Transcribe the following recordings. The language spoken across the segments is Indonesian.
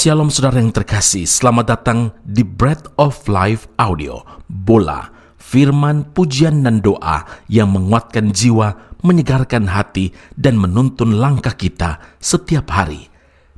Shalom saudara yang terkasih, selamat datang di Bread of Life Audio, Bola, firman, pujian dan doa yang menguatkan jiwa, menyegarkan hati, dan menuntun langkah kita setiap hari.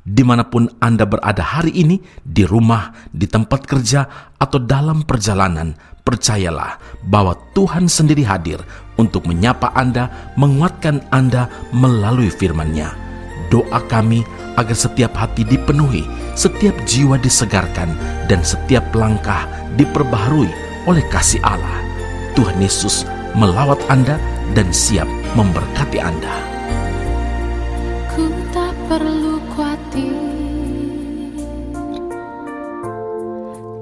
Dimanapun Anda berada hari ini, di rumah, di tempat kerja, atau dalam perjalanan, percayalah bahwa Tuhan sendiri hadir untuk menyapa Anda, menguatkan Anda melalui firman-Nya. Doa kami agar setiap hati dipenuhi, setiap jiwa disegarkan, dan setiap langkah diperbaharui oleh kasih Allah. Tuhan Yesus melawat Anda dan siap memberkati Anda. Ku tak perlu khawatir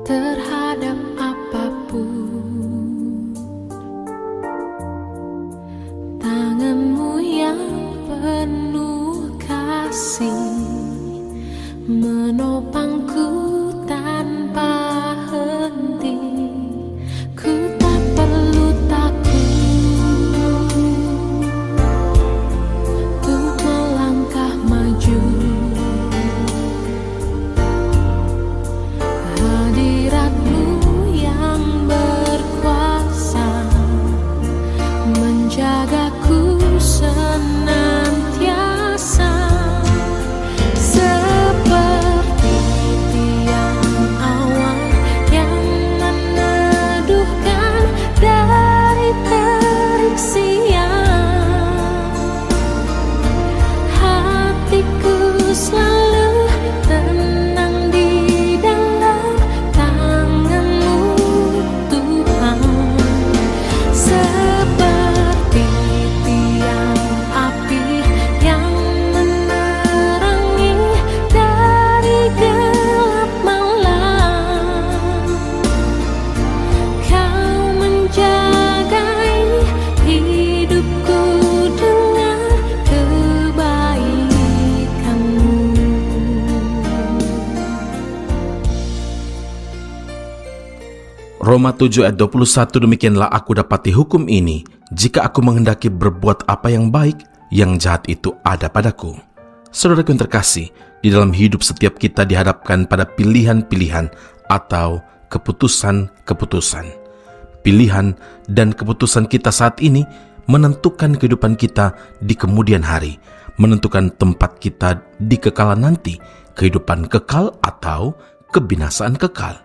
terhadap apapun. Tangan-Mu yang penuh kasih menopangku tanpa henti. Ku tak perlu takut untuk melangkah maju. Hadirat-Mu yang berkuasa menjagaku senantiasa. Roma 7 ayat 21, demikianlah aku dapati hukum ini, jika aku menghendaki berbuat apa yang baik, yang jahat itu ada padaku. Saudaraku yang terkasih, di dalam hidup setiap kita dihadapkan pada pilihan-pilihan atau keputusan-keputusan. Pilihan dan keputusan kita saat ini menentukan kehidupan kita di kemudian hari, menentukan tempat kita di kekalan nanti, kehidupan kekal atau kebinasaan kekal.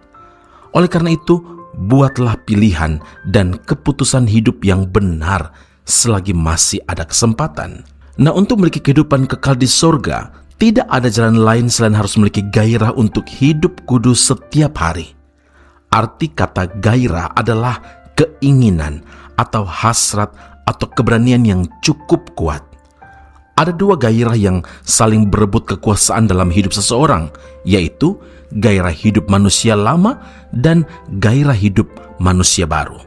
Oleh karena itu, buatlah pilihan dan keputusan hidup yang benar selagi masih ada kesempatan. Nah, untuk memiliki kehidupan kekal di sorga, tidak ada jalan lain selain harus memiliki gairah untuk hidup kudus setiap hari. Arti kata gairah adalah keinginan atau hasrat atau keberanian yang cukup kuat. Ada dua gairah yang saling berebut kekuasaan dalam hidup seseorang, yaitu gairah hidup manusia lama dan gairah hidup manusia baru.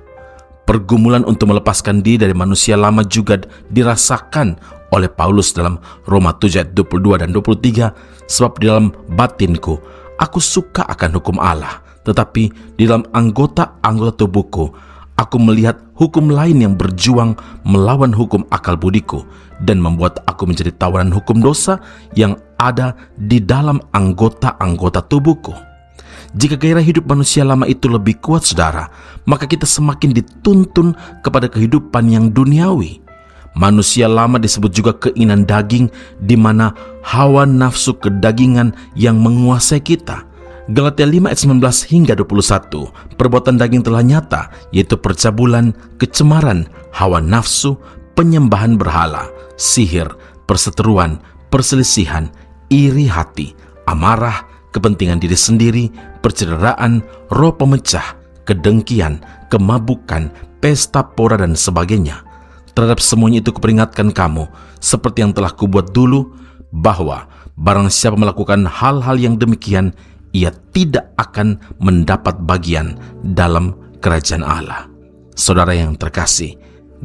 Pergumulan untuk melepaskan diri dari manusia lama juga dirasakan oleh Paulus dalam Roma 7 ayat 22 dan 23, sebab di dalam batinku aku suka akan hukum Allah, tetapi di dalam anggota-anggota tubuhku aku melihat hukum lain yang berjuang melawan hukum akal budiku dan membuat aku menjadi tawanan hukum dosa yang ada di dalam anggota-anggota tubuhku. Jika gairah hidup manusia lama itu lebih kuat, saudara, maka kita semakin dituntun kepada kehidupan yang duniawi. Manusia lama disebut juga keinginan daging, di mana hawa nafsu kedagingan yang menguasai kita. Galatia 5 ayat 19 hingga 21, perbuatan daging telah nyata, yaitu percabulan, kecemaran, hawa nafsu, penyembahan berhala, sihir, perseteruan, perselisihan, iri hati, amarah, kepentingan diri sendiri, percederaan, roh pemecah, kedengkian, kemabukan, pesta pora dan sebagainya. Terhadap semuanya itu kuperingatkan kamu, seperti yang telah kubuat dulu, bahwa barang siapa melakukan hal-hal yang demikian, ia tidak akan mendapat bagian dalam kerajaan Allah. Saudara yang terkasih,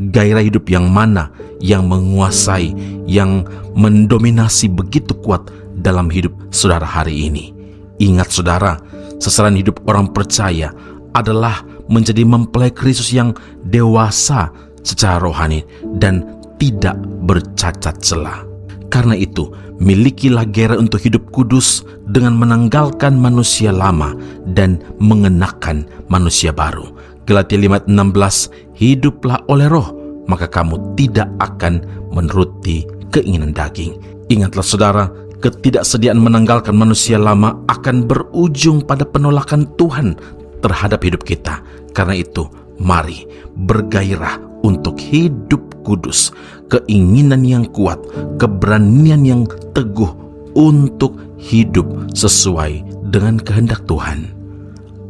gairah hidup yang mana yang menguasai, yang mendominasi begitu kuat dalam hidup saudara hari ini? Ingat saudara, sasaran hidup orang percaya adalah menjadi mempelai Kristus yang dewasa secara rohani dan tidak bercacat celah. Karena itu, milikilah gairah untuk hidup kudus dengan menanggalkan manusia lama dan mengenakan manusia baru. Galatia 5:16, hiduplah oleh roh, maka kamu tidak akan menuruti keinginan daging. Ingatlah saudara, ketidaksediaan menanggalkan manusia lama akan berujung pada penolakan Tuhan terhadap hidup kita. Karena itu, mari bergairah untuk hidup kudus, keinginan yang kuat, keberanian yang teguh untuk hidup sesuai dengan kehendak Tuhan.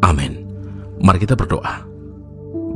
Amin. Mari kita berdoa.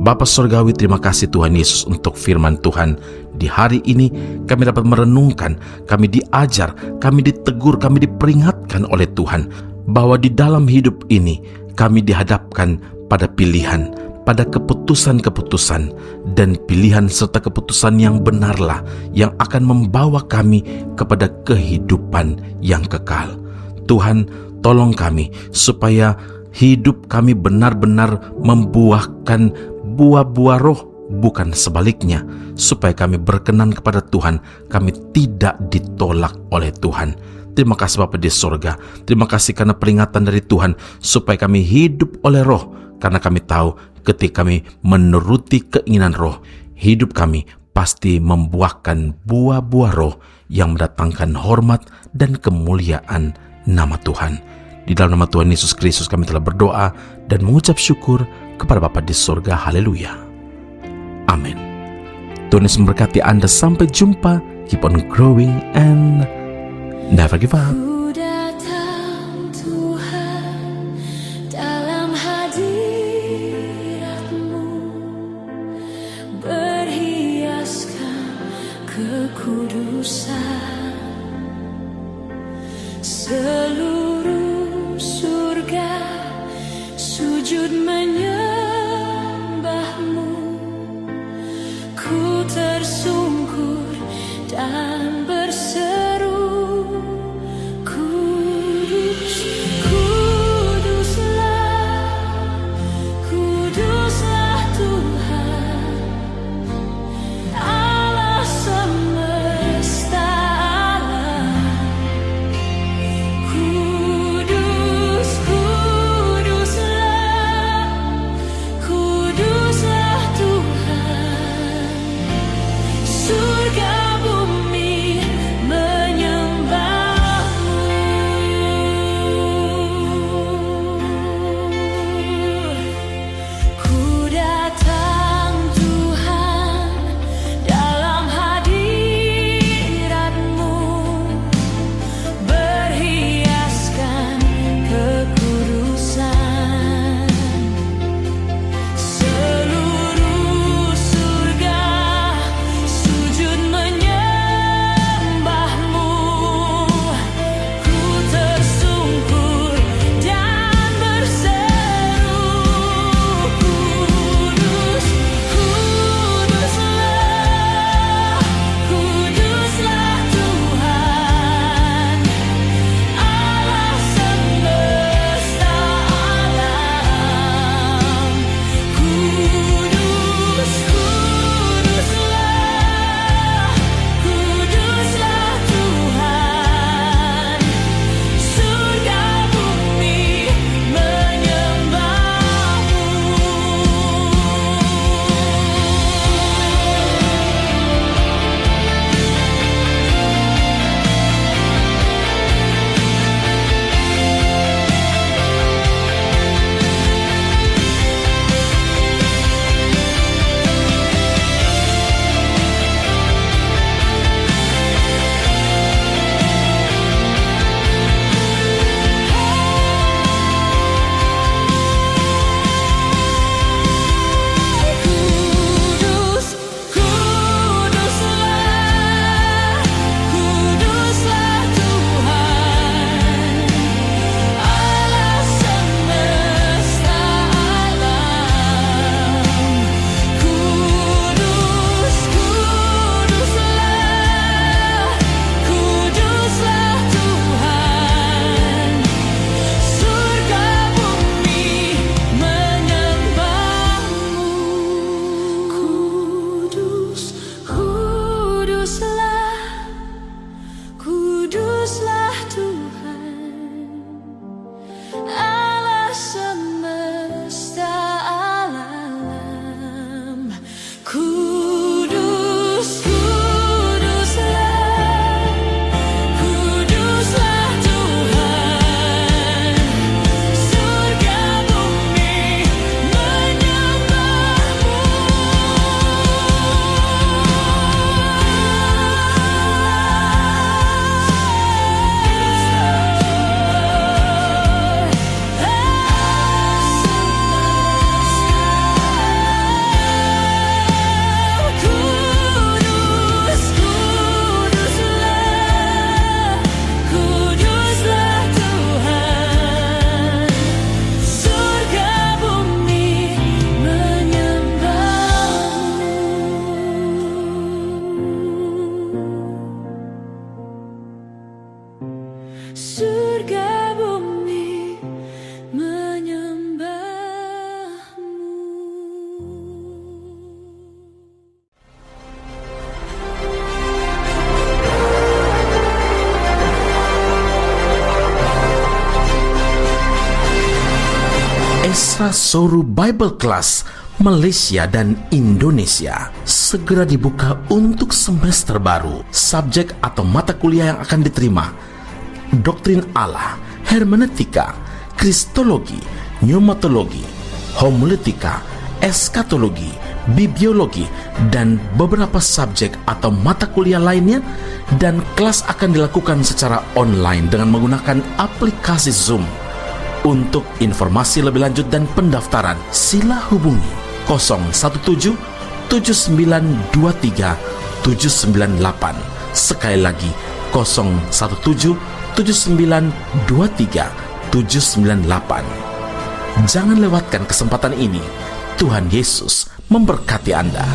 Bapa Surgawi, terima kasih Tuhan Yesus untuk firman Tuhan. Di hari ini kami dapat merenungkan, kami diajar, kami ditegur, kami diperingatkan oleh Tuhan bahwa di dalam hidup ini kami dihadapkan pada pilihan, pada keputusan-keputusan, dan pilihan serta keputusan yang benarlah yang akan membawa kami kepada kehidupan yang kekal. Tuhan, tolong kami supaya hidup kami benar-benar membuahkan buah-buah roh, bukan sebaliknya, supaya kami berkenan kepada Tuhan, kami tidak ditolak oleh Tuhan. Terima kasih Bapa di sorga, terima kasih karena peringatan dari Tuhan, supaya kami hidup oleh roh, karena kami tahu ketika kami menuruti keinginan roh, hidup kami pasti membuahkan buah-buah roh yang mendatangkan hormat dan kemuliaan nama Tuhan. Di dalam nama Tuhan Yesus Kristus kami telah berdoa dan mengucap syukur kepada Bapa di surga. Haleluya. Amin. Tuhan Yesus memberkati Anda. Sampai jumpa. Keep on growing and never give up. Ku datang Tuhan dalam hadirat-Mu, berhiaskan kekudusan. Seluruh surga sujud menyembah-Mu. Ku tersungkur dan berseru, Kudus, Kuduslah, Kuduslah Tuhan, Allah semesta alam. Kudus, Kuduslah, Kuduslah Tuhan, surga bumi menyembah-Mu. Ku datang Tuhan dalam hadirat-Mu, berhiaskan kekudusan. Seluruh surga sujud menyembah-Mu. Putra Soru Bible Class Malaysia dan Indonesia segera dibuka untuk semester baru. Subjek atau mata kuliah yang akan diterima: Doktrin Allah, Hermeneutika, Kristologi, Pneumatologi, Homiletika, Eskatologi, Bibliologi, dan beberapa subjek atau mata kuliah lainnya. Dan kelas akan dilakukan secara online dengan menggunakan aplikasi Zoom. Untuk informasi lebih lanjut dan pendaftaran, sila hubungi 017 7923 798. Sekali lagi 017 7923 798. Jangan lewatkan kesempatan ini. Tuhan Yesus memberkati Anda.